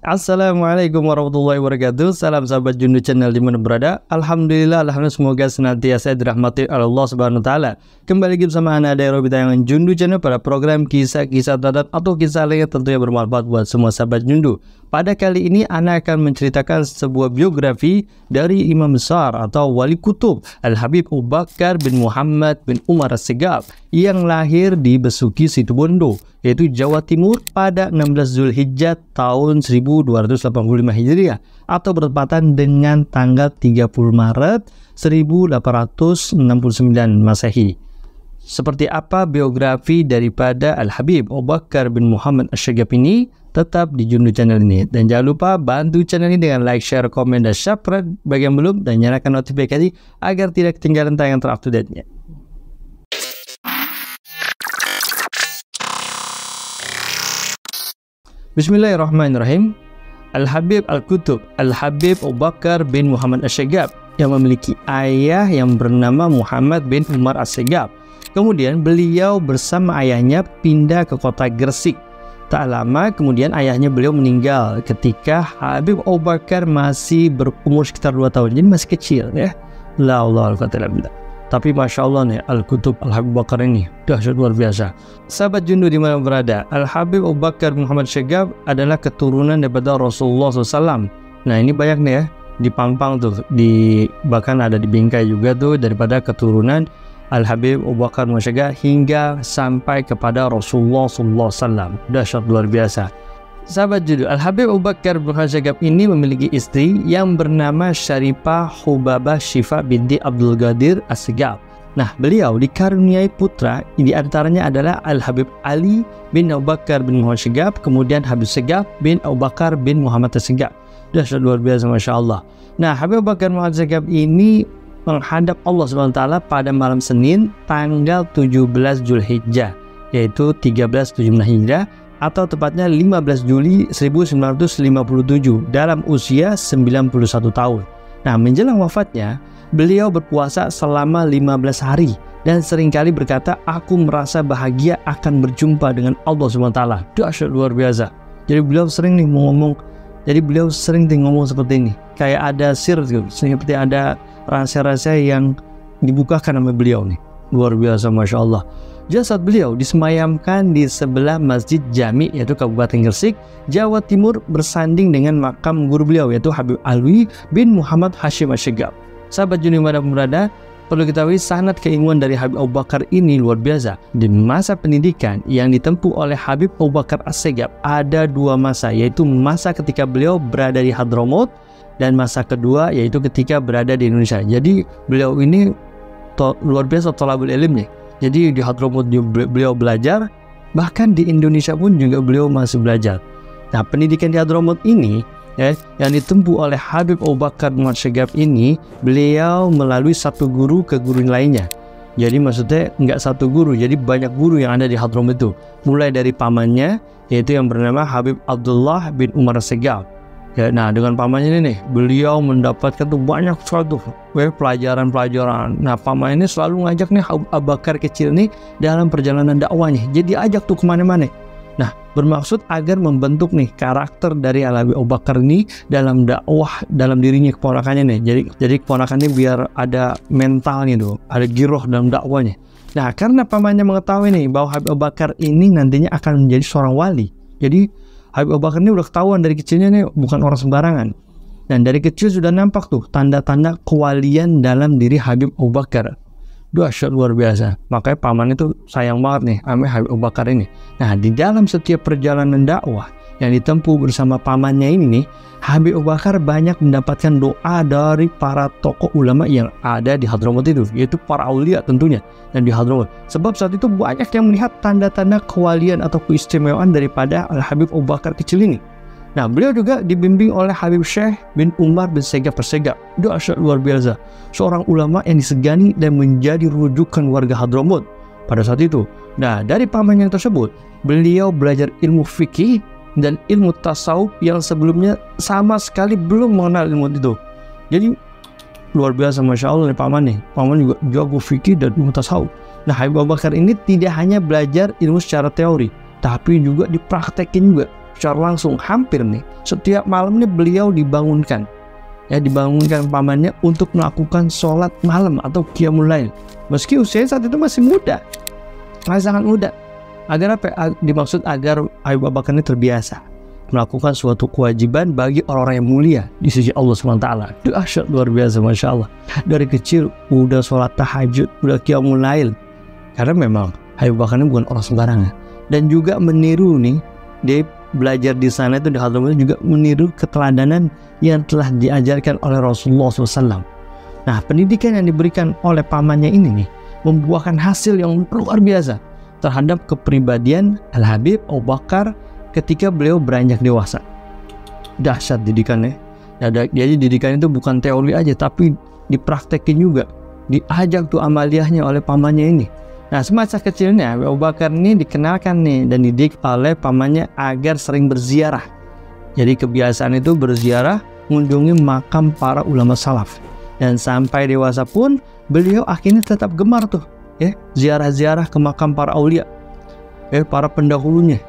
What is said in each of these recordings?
Assalamualaikum warahmatullahi wabarakatuh. Salam sahabat Jundu Channel dimana berada. Alhamdulillah semoga senantiasa dirahmati Allah Subhanahu Wa Taala. Kembali lagi bersama Ana Dairo tayangan Jundu Channel pada program kisah-kisah tadat atau kisah lainnya tentunya bermanfaat buat semua sahabat Jundu. Pada kali ini Ana akan menceritakan sebuah biografi dari Imam besar atau Wali Kutub Al-Habib Abu Bakar bin Muhammad bin Umar As-Segaf yang lahir di Besuki Situbondo, yaitu Jawa Timur pada 16 Zulhijjah tahun 1285 Hijriah atau bertepatan dengan tanggal 30 Maret 1869 Masehi. Seperti apa biografi daripada Al-Habib Abu Bakar bin Muhammad As-Segaf ini? Tetap di Jundu Channel ini. Dan jangan lupa bantu channel ini dengan like, share, komen, dan subscribe bagi yang belum, dan nyalakan notifikasi agar tidak ketinggalan tayangan terupdate-nya. Bismillahirrahmanirrahim. Al-Habib Al-Kutub Al-Habib Abu Bakar bin Muhammad As-Segaf yang memiliki ayah yang bernama Muhammad bin Umar As-Segaf. Kemudian beliau bersama ayahnya pindah ke kota Gresik. Tak lama kemudian ayahnya beliau meninggal ketika Habib Abu Bakar masih berumur sekitar 2 tahun. Jadi masih kecil ya. La Allah al-Fatihah. Tapi Masya Allah nih Al-Kutub Al-Habib Abu Bakar ini dahsyat luar biasa. Sahabat Jundu dimana berada, Al-Habib Abu Bakar Muhammad As-Segaf adalah keturunan daripada Rasulullah SAW. Nah ini banyak nih ya, di Pampang tuh, bahkan ada di Bingkai juga tuh daripada keturunan Al-Habib Abu Bakar Muhammad As-Segaf hingga sampai kepada Rasulullah SAW. Dahsyat luar biasa. Sahabat Jundu, Al-Habib Abu Bakar Muhammad As-Segaf ini memiliki istri yang bernama Syarifah Hubabah Syifa binti Abdul Qadir As-Segaf. Nah, beliau dikaruniai putra, di antaranya adalah Al-Habib Ali bin Abu Bakar bin Muhammad As-Segaf, kemudian Habib Segaf bin Abu Bakar bin Muhammad As-Segaf. Dahsyat luar biasa, Masya Allah. Nah, Habib Abu Bakar Muhammad As-Segaf ini menghadap Allah SWT pada malam Senin tanggal 17 Zulhijjah, yaitu 1376 Hijriah atau tepatnya 15 Juli 1957 dalam usia 91 tahun. Nah, menjelang wafatnya, beliau berpuasa selama 15 hari dan seringkali berkata, "Aku merasa bahagia akan berjumpa dengan Allah SWT." Dahsyat luar biasa. Jadi beliau sering nih ngomong, seperti ini. Kayak ada sir gitu, seperti ada rahasia-rahasia yang dibukakan sama beliau nih. Luar biasa, Masya Allah. Jasad beliau disemayamkan di sebelah Masjid Jami, yaitu Kabupaten Gresik, Jawa Timur, bersanding dengan makam guru beliau, yaitu Habib Alwi bin Muhammad Hashim As-Segaf. Sahabat Jundu mana berada, perlu ketahui sanad keilmuan dari Habib Abu Bakar ini luar biasa. Di masa pendidikan yang ditempuh oleh Habib Abu Bakar As-Segaf ada 2 masa, yaitu masa ketika beliau berada di Hadramaut dan masa kedua yaitu ketika berada di Indonesia. Jadi beliau ini luar biasa thalabul ilm nih. Jadi di Hadramaut beliau belajar, bahkan di Indonesia pun juga beliau masih belajar. Nah, pendidikan di Hadramaut ini ya, yang ditempuh oleh Habib Abu Bakar Muhammad As-Segaf ini, beliau melalui satu guru ke guru lainnya. Jadi maksudnya nggak satu guru, jadi banyak guru yang ada di Hadramaut itu. Mulai dari pamannya, yaitu yang bernama Habib Abdullah bin Umar As-Segaf. Ya, nah dengan pamannya ini nih, beliau mendapatkan tuh banyak suatu pelajaran-pelajaran. Nah, paman ini selalu ngajak nih Abu Bakar kecil nih dalam perjalanan dakwahnya. Jadi ajak tuh kemana-mana. Nah, bermaksud agar membentuk nih karakter dari Al-Habib Abu Bakar ini dalam dakwah, dalam dirinya keponakannya nih. Jadi keponakannya biar ada mentalnya tuh, ada giroh dalam dakwahnya. Nah, karena pamannya mengetahui nih bahwa Habib Abu Bakar ini nantinya akan menjadi seorang wali. Jadi Habib Abu Bakar ini udah ketahuan dari kecilnya nih bukan orang sembarangan. Dan dari kecil sudah nampak tuh tanda-tanda kewalian dalam diri Habib Abu Bakar. Dahsyat luar biasa. Makanya paman itu sayang banget nih sama Habib Abu Bakar ini. Nah, di dalam setiap perjalanan dakwah yang ditempuh bersama pamannya ini nih, Habib Abu Bakar banyak mendapatkan doa dari para tokoh ulama yang ada di Hadramaut itu, yaitu para aulia tentunya dan di Hadramaut. Sebab saat itu banyak yang melihat tanda-tanda kewalian atau keistimewaan daripada Al-Habib Abu Bakar kecil ini. Nah, beliau juga dibimbing oleh Habib Syekh bin Umar bin Segaf As-Segaf. Dahsyat luar biasa. Seorang ulama yang disegani dan menjadi rujukan warga Hadramaut pada saat itu. Nah, dari pamannya tersebut, beliau belajar ilmu fikih dan ilmu tasawuf yang sebelumnya sama sekali belum mengenal ilmu itu. Jadi luar biasa, Masya Allah nih paman nih. Paman juga jago fikih dan ilmu tasawuf. Nah, Habib Abu Bakar ini tidak hanya belajar ilmu secara teori, tapi juga dipraktekin juga secara langsung hampir nih setiap malam nih beliau dibangunkan pamannya untuk melakukan sholat malam atau qiyamul lail meski usianya saat itu masih muda, sangat muda. Agar apa? Dimaksud agar Abu Bakar ini terbiasa melakukan suatu kewajiban bagi orang-orang yang mulia di sisi Allah SWT. Dahsyat luar biasa, Masya Allah. Dari kecil udah sholat tahajud, udah qiyamul lail. Karena memang Abu Bakar ini bukan orang sembarangan. Dan juga meniru nih, dia belajar di sana itu di Hadramut juga meniru keteladanan yang telah diajarkan oleh Rasulullah SAW. Nah, pendidikan yang diberikan oleh pamannya ini nih membuahkan hasil yang luar biasa terhadap kepribadian Al-Habib Abu Bakar ketika beliau beranjak dewasa. Dahsyat didikannya. Jadi didikan itu bukan teori aja, tapi dipraktekin juga, diajak tuh amaliyahnya oleh pamannya ini. Nah, semasa kecilnya Abu Bakar ini dikenalkan nih dan dididik oleh pamannya agar sering berziarah. Jadi kebiasaan itu berziarah, mengunjungi makam para ulama salaf. Dan sampai dewasa pun beliau akhirnya tetap gemar tuh ziarah-ziarah ke makam para aulia, para pendahulunya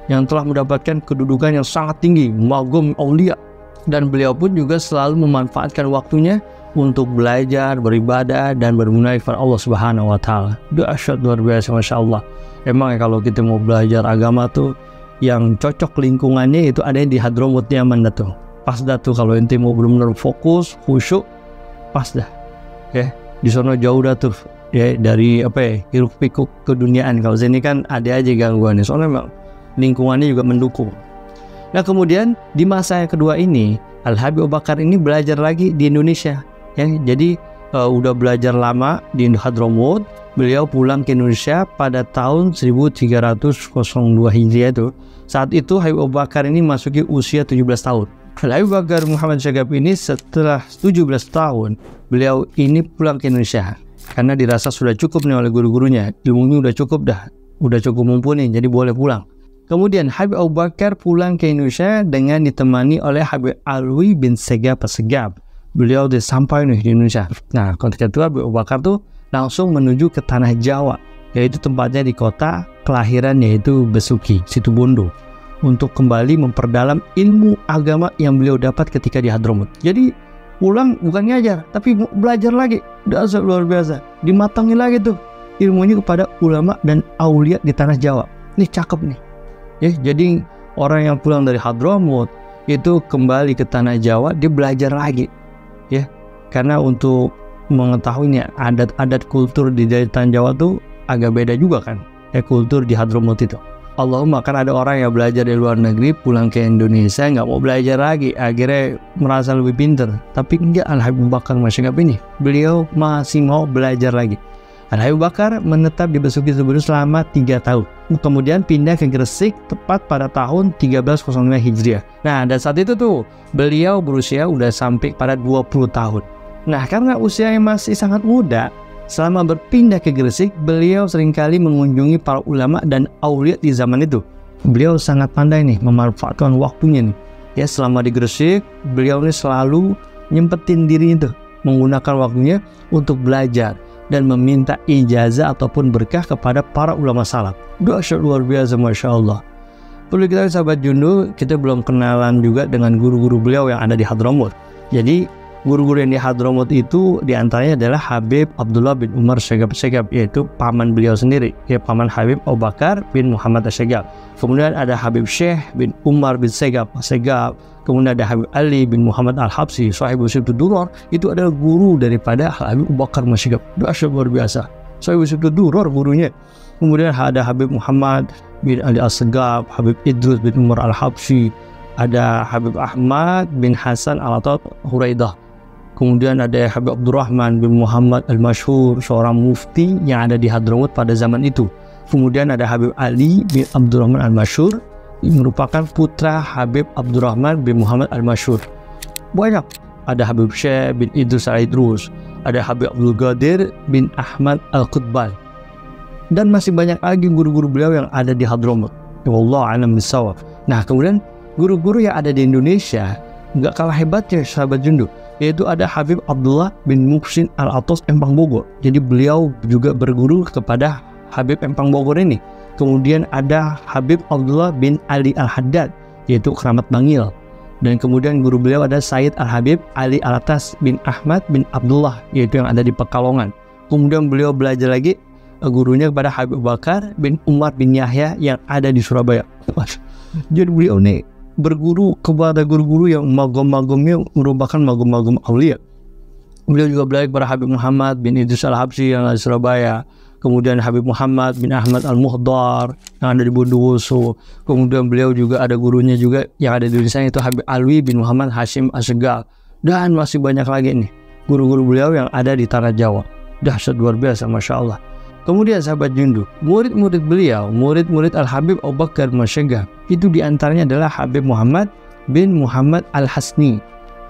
yang telah mendapatkan kedudukan yang sangat tinggi, magum aulia. Dan beliau pun juga selalu memanfaatkan waktunya untuk belajar, beribadah, dan bermunajat kepada Allah Subhanahu wa Ta'ala. Dahsyat luar biasa, Masya Allah. Emang kalau kita mau belajar agama tuh yang cocok lingkungannya itu ada di Hadramut Yaman dah tuh. Pas dah tuh kalau ente mau benar-benar fokus, khusyuk, pas dah. Di sana jauh dah tuh dari hiruk pikuk keduniaan. Kalau sini kan ada aja gangguannya, soalnya memang lingkungannya juga mendukung. Nah, kemudian di masa yang kedua ini Al-Habib Abu Bakar ini belajar lagi di Indonesia. Jadi udah belajar lama di Hadramut. Beliau pulang ke Indonesia pada tahun 1302 Hijriah itu. Saat itu Habib Abu Bakar ini masuki usia 17 tahun. Habib Bakar Muhammad Asyagab ini setelah 17 tahun beliau ini pulang ke Indonesia karena dirasa sudah cukup nih oleh guru-gurunya, ilmunya udah cukup mumpuni, jadi boleh pulang. Kemudian Habib Abu Bakar pulang ke Indonesia dengan ditemani oleh Habib Alwi bin Segab Segab. Beliau udah sampai nih di Indonesia. Nah, ketika itu Habib Abu Bakar tuh langsung menuju ke tanah Jawa, yaitu tempatnya di kota kelahiran yaitu Besuki, Situbondo, untuk kembali memperdalam ilmu agama yang beliau dapat ketika di Hadramut. Jadi pulang bukan ngajar, tapi belajar lagi. Dasar luar biasa, dimatangi lagi tuh ilmunya kepada ulama dan aulia di tanah Jawa. Nih cakep nih. Jadi orang yang pulang dari Hadramut itu kembali ke tanah Jawa, dia belajar lagi, karena untuk mengetahuinya adat-adat kultur di tanah Jawa tuh agak beda juga kan, kultur di Hadramut itu. Allahumma, kan ada orang yang belajar di luar negeri pulang ke Indonesia nggak mau belajar lagi, akhirnya merasa lebih pinter. Tapi enggak, Al-Habib Bakar Masyagab ini beliau masih mau belajar lagi. Al-Habib Bakar menetap di Besuki Situbondo selama 3 tahun. Kemudian pindah ke Gresik tepat pada tahun 1305 Hijriah. Nah, dan saat itu tuh beliau berusia udah sampai pada 20 tahun. Nah, karena usianya masih sangat muda, selama berpindah ke Gresik, beliau seringkali mengunjungi para ulama dan aulia di zaman itu. Beliau sangat pandai nih memanfaatkan waktunya nih. Selama di Gresik, beliau ini selalu nyempetin diri itu, menggunakan waktunya untuk belajar dan meminta ijazah ataupun berkah kepada para ulama salaf. Dahsyat luar biasa, Masya Allah. Perlu kita sahabat Jundu, kita belum kenalan juga dengan guru-guru beliau yang ada di Hadramut. Jadi guru-guru yang di Hadramut itu diantaranya adalah Habib Abdullah bin Umar Segab, yaitu paman beliau sendiri, paman Habib Abu Bakar bin Muhammad Asyagab. Kemudian ada Habib Syekh bin Umar bin Segab. Kemudian ada Habib Ali bin Muhammad Al-Habsi, Sahibul Sibtud Duror, itu adalah guru daripada Habib Abu Bakar Masyagab. Dahsyat luar biasa, Sahibul Sibtud Duror gurunya. Kemudian ada Habib Muhammad bin Ali As-Segab, Habib Idrus bin Umar Al-Habsi, ada Habib Ahmad bin Hasan Al-Atat Huraidah. Kemudian ada Habib Abdurrahman bin Muhammad Al-Masyhur, seorang mufti yang ada di Hadramut pada zaman itu. Kemudian ada Habib Ali bin Abdurrahman Al-Masyhur, yang merupakan putra Habib Abdurrahman bin Muhammad Al-Masyhur. Banyak, ada Habib Syekh bin Idrus Al-Idrus, ada Habib Abdul Qadir bin Ahmad Al-Qutbal, dan masih banyak lagi guru-guru beliau yang ada di Hadramut. Wallahu a'lam bishawab. Nah, kemudian guru-guru yang ada di Indonesia nggak kalah hebatnya, sahabat Jundu, yaitu ada Habib Abdullah bin Muhsin Al-Atos Empang Bogor. Jadi beliau juga berguru kepada Habib Empang Bogor ini. Kemudian ada Habib Abdullah bin Ali Al-Haddad, yaitu keramat bangil. Dan kemudian guru beliau ada Sayyid Al-Habib Ali Alatas bin Ahmad bin Abdullah, yaitu yang ada di Pekalongan. Kemudian beliau belajar lagi gurunya kepada Habib Bakar bin Umar bin Yahya yang ada di Surabaya. Jadi beliau nih berguru kepada guru-guru yang magom-magomnya merupakan magom-magom aulia. Beliau juga belajar kepada Habib Muhammad bin Idris Al-Habsyi yang ada di Surabaya. Kemudian Habib Muhammad bin Ahmad Al-Muhdar yang ada di Bondowoso. Kemudian beliau juga ada gurunya juga yang ada di Indonesia, yaitu Habib Alwi bin Muhammad Hashim Assegal. Dan masih banyak lagi nih guru-guru beliau yang ada di tanah Jawa. Dahsyat luar biasa, Masya Allah. Kemudian sahabat Jundu, murid-murid beliau, murid-murid Al-Habib Abu Bakar Masyegab, itu diantaranya adalah Habib Muhammad bin Muhammad Al-Hasni.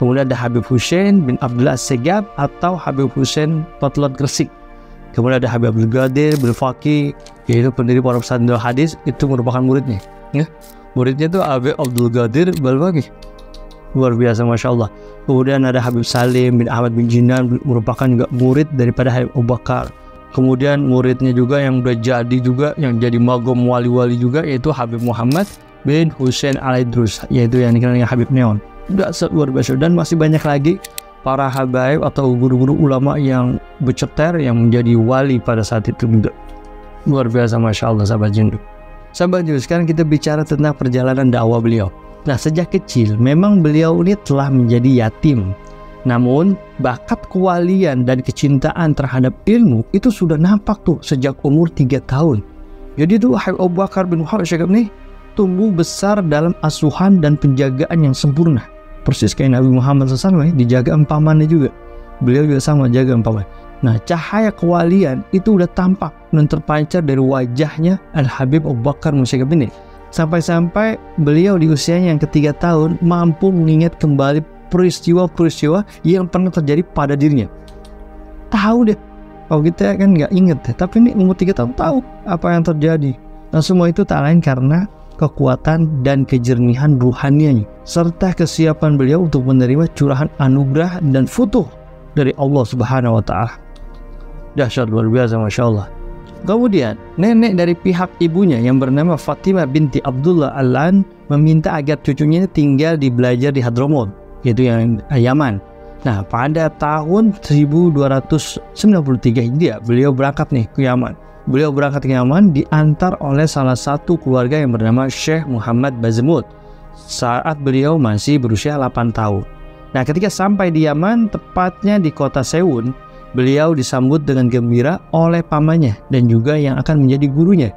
Kemudian ada Habib Hussein bin Abdullah Segab atau Habib Hussein Potlot Gresik. Kemudian ada Habib Abdul Qadir bin Faqih, yaitu pendiri Pondok Pesantren Hadis, itu merupakan muridnya. Ya. Muridnya itu Habib Abdul Qadir bin Faqih. Luar biasa, Masya Allah. Kemudian ada Habib Salim bin Ahmad bin Jinan, merupakan juga murid daripada Habib Abu Bakar. Kemudian muridnya juga yang udah jadi juga, yang jadi magom wali-wali juga, yaitu Habib Muhammad bin Hussein Al-Idrus, yaitu yang dikenal dengan Habib Neon. Udah luar biasa. Dan masih banyak lagi para habaib atau guru-guru ulama yang berceter yang menjadi wali pada saat itu juga. Luar biasa, Masya Allah, sahabat Jundu. Sahabat Jundu, sekarang kita bicara tentang perjalanan dakwah beliau. Nah, sejak kecil memang beliau ini telah menjadi yatim. Namun bakat kewalian dan kecintaan terhadap ilmu itu sudah nampak tuh sejak umur 3 tahun. Jadi tuh Habib Abu Bakar bin Muhammad Syegab nih tumbuh besar dalam asuhan dan penjagaan yang sempurna. Persis kayak Nabi Muhammad SAW dijaga empamannya juga. Beliau juga sama jaga empamannya. Nah, cahaya kewalian itu udah tampak dan terpancar dari wajahnya Al-Habib Abu Bakar Syegab ini. Sampai-sampai beliau di usianya yang ke-3 tahun mampu mengingat kembali peristiwa-peristiwa yang pernah terjadi pada dirinya. Tahu deh, kalau kita kan nggak inget deh, tapi ini umur 3 tahun tahu apa yang terjadi. Nah, semua itu tak lain karena kekuatan dan kejernihan ruhanianya serta kesiapan beliau untuk menerima curahan anugerah dan futuh dari Allah Subhanahu wa Ta'ala. Dahsyat luar biasa, Masya Allah. Kemudian nenek dari pihak ibunya yang bernama Fatimah binti Abdullah Al-An meminta agar cucunya tinggal di belajar di Hadramaut, yaitu yang Yaman. Nah, pada tahun 1293 Hijriah beliau berangkat nih ke Yaman. Beliau berangkat ke Yaman diantar oleh salah satu keluarga yang bernama Syekh Muhammad Bazmud saat beliau masih berusia 8 tahun. Nah, ketika sampai di Yaman, tepatnya di kota Sewun, beliau disambut dengan gembira oleh pamannya dan juga yang akan menjadi gurunya,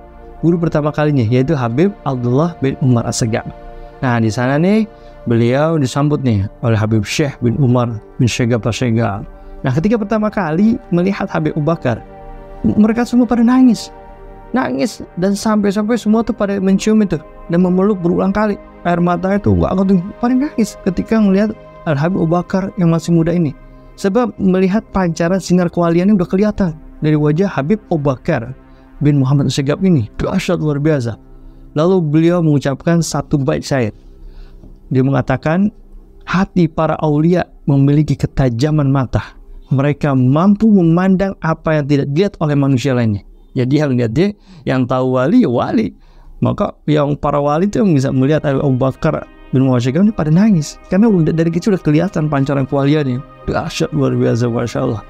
guru pertama kalinya, yaitu Habib Abdullah bin Umar As-Segab. Nah, di sana nih beliau disambut nih oleh Habib Syekh bin Umar bin Syegab As-Segab. Nah, ketika pertama kali melihat Habib Abu Bakar, mereka semua pada nangis dan sampai-sampai semua tuh pada mencium itu dan memeluk berulang kali. Air mata itu pada nangis ketika melihat Al-Habib Abu Bakar yang masih muda ini. Sebab melihat pancaran sinar kewaliannya udah kelihatan dari wajah Habib Abu Bakar bin Muhammad As-Segab ini. Dahsyat luar biasa. Lalu beliau mengucapkan satu bait syair. Dia mengatakan, hati para aulia memiliki ketajaman mata. Mereka mampu memandang apa yang tidak dilihat oleh manusia lainnya. Jadi yang lihat dia, yang tahu wali ya wali. Maka yang para wali itu yang bisa melihat Abu Bakar bin Muhammad Syegab ini pada nangis. Karena dari kecil udah kelihatan pancaran kewaliannya. Dahsyat luar biasa, Masya Allah.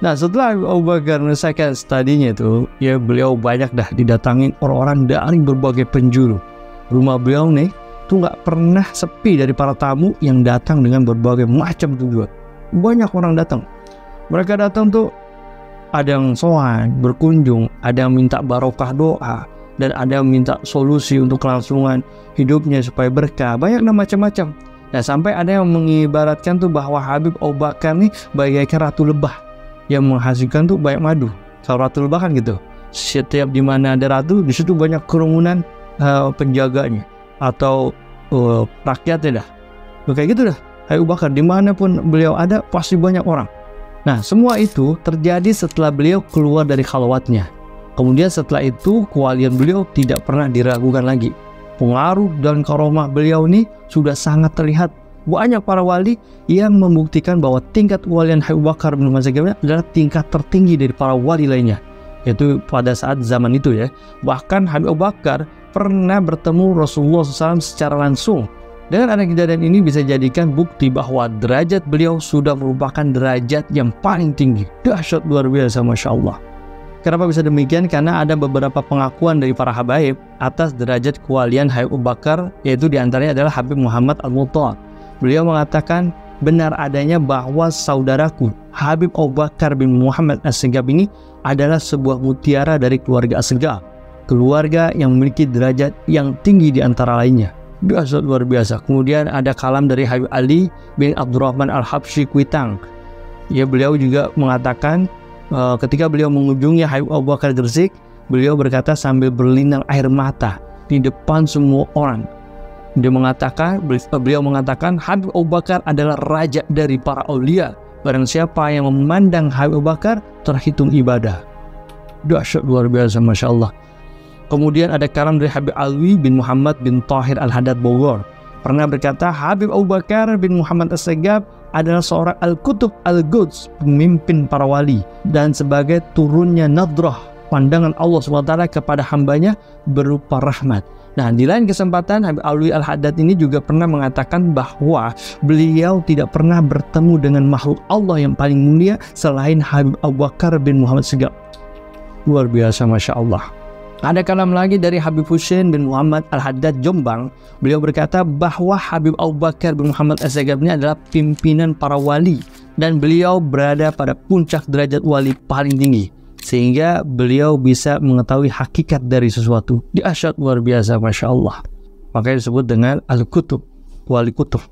Nah, setelah Abu Bakar menyelesaikan studinya itu, ya beliau banyak dah didatangin orang-orang dari berbagai penjuru. Rumah beliau nih tuh nggak pernah sepi dari para tamu yang datang dengan berbagai macam tujuan. Banyak orang datang. Mereka datang tuh ada yang sowan, berkunjung, ada yang minta barokah doa, dan ada yang minta solusi untuk kelangsungan hidupnya supaya berkah. Banyak macam-macam. Nah, sampai ada yang mengibaratkan tuh bahwa Habib Abu Bakar nih bagaikan ratu lebah yang menghasilkan tuh banyak madu. Kalau ratu lebah kan gitu, setiap dimana ada ratu, di situ banyak kerumunan penjaganya atau rakyatnya dah. Kayak gitu dah. Habib Abu Bakar dimanapun beliau ada pasti banyak orang. Nah, semua itu terjadi setelah beliau keluar dari khalwatnya. Kemudian setelah itu kewalian beliau tidak pernah diragukan lagi. Pengaruh dan karomah beliau ini sudah sangat terlihat. Banyak para wali yang membuktikan bahwa tingkat kewalian Habib Abu Bakar bin Muhammad As-Segab adalah tingkat tertinggi dari para wali lainnya, yaitu pada saat zaman itu ya. Bahkan Habib Abu Bakar pernah bertemu Rasulullah SAW secara langsung. Dengan adanya kejadian ini bisa jadikan bukti bahwa derajat beliau sudah merupakan derajat yang paling tinggi. Dahsyat luar biasa, Masya Allah. Kenapa bisa demikian? Karena ada beberapa pengakuan dari para habaib atas derajat kewalian Habib Abu Bakar, yaitu diantaranya adalah Habib Muhammad Al-Mu'tad. Beliau mengatakan, benar adanya bahwa saudaraku Habib Abu Bakar bin Muhammad As-Segaf ini adalah sebuah mutiara dari keluarga As-Segaf, keluarga yang memiliki derajat yang tinggi di antara lainnya. Dahsyat luar biasa. Kemudian ada kalam dari Habib Ali bin Abdurrahman Al-Habsyi Kuitang. Ya, beliau juga mengatakan ketika beliau mengunjungi Habib Abu Bakar Gresik, beliau berkata sambil berlinang air mata di depan semua orang. Beliau mengatakan Habib Abu Bakar adalah raja dari para aulia. Barang siapa yang memandang Habib Abu Bakar terhitung ibadah. Dahsyat luar biasa, Masya Allah. Kemudian ada kalam dari Habib Alwi bin Muhammad bin Tahir Al-Haddad Bogor. Pernah berkata, Habib Abu Bakar bin Muhammad As-Segaf adalah seorang Al-Kutub Al-Quds, pemimpin para wali, dan sebagai turunnya nadrah, pandangan Allah SWT kepada hambanya berupa rahmat. Nah, di lain kesempatan Habib Alwi Al-Haddad ini juga pernah mengatakan bahwa beliau tidak pernah bertemu dengan makhluk Allah yang paling mulia selain Habib Abu Bakar bin Muhammad As-Segaf. Luar biasa, Masya Allah. Ada kalam lagi dari Habib Husain bin Muhammad Al-Haddad Jombang. Beliau berkata bahwa Habib Abu Bakar bin Muhammad As-Segaf ini adalah pimpinan para wali, dan beliau berada pada puncak derajat wali paling tinggi, sehingga beliau bisa mengetahui hakikat dari sesuatu. Dahsyat luar biasa, Masya Allah. Makanya disebut dengan Al-Kutub, wali kutub.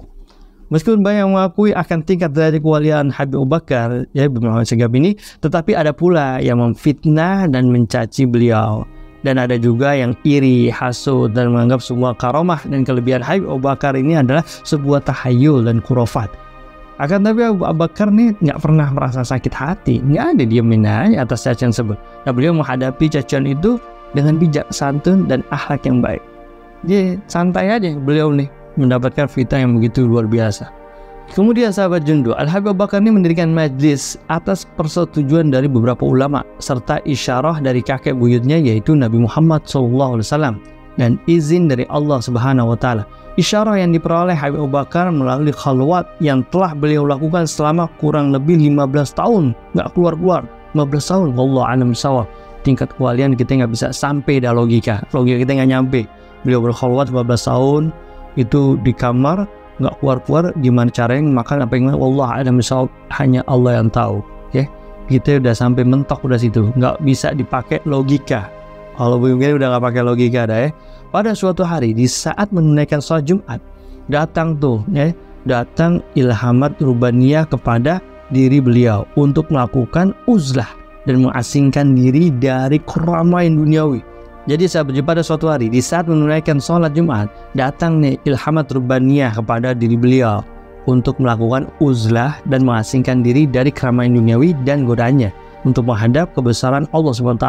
Meskipun banyak yang mengakui akan tingkat derajat kewalian Habib Abu Bakar bin Muhammad As-Segaf ini, tetapi ada pula yang memfitnah dan mencaci beliau. Dan ada juga yang iri, hasud, dan menganggap semua karamah dan kelebihan Habib Abu Bakar ini adalah sebuah tahayul dan khurafat. Akan tapi Abu Bakar ini nggak pernah merasa sakit hati, nggak ada, diamin aja atas cacian tersebut. Nah, beliau menghadapi cacian itu dengan bijak, santun, dan akhlak yang baik. Dia santai aja beliau nih mendapatkan fitnah yang begitu luar biasa. Kemudian sahabat Jundu, Al-Habib Abu Bakar ini mendirikan majlis atas persetujuan dari beberapa ulama serta isyarah dari kakek buyutnya yaitu Nabi Muhammad SAW dan izin dari Allah Subhanahu wa Ta'ala. Isyarah yang diperoleh Habib Abu Bakar melalui khalwat yang telah beliau lakukan selama kurang lebih 15 tahun, nggak keluar-keluar. 15 tahun, wallahu a'lam bishawab. Tingkat kewalian kita nggak bisa sampai dah, logika kita nggak nyampe. Beliau berkhalwat 15 tahun itu di kamar, nggak keluar-keluar, gimana caranya makan apa yang wallahu a'lam bishawab, hanya Allah yang tahu. Ya, kita udah sampai mentok udah situ, nggak bisa dipakai logika. Kalau begini udah nggak pakai logika dah ya. Pada suatu hari di saat menunaikan sholat Jumat, datang ilhamat rubaniyah kepada diri beliau untuk melakukan uzlah dan mengasingkan diri dari keramaian duniawi. Jadi pada suatu hari di saat menunaikan sholat Jumat, datang ilhamat rubaniyah kepada diri beliau untuk melakukan uzlah dan mengasingkan diri dari keramaian duniawi dan godaannya untuk menghadap kebesaran Allah SWT.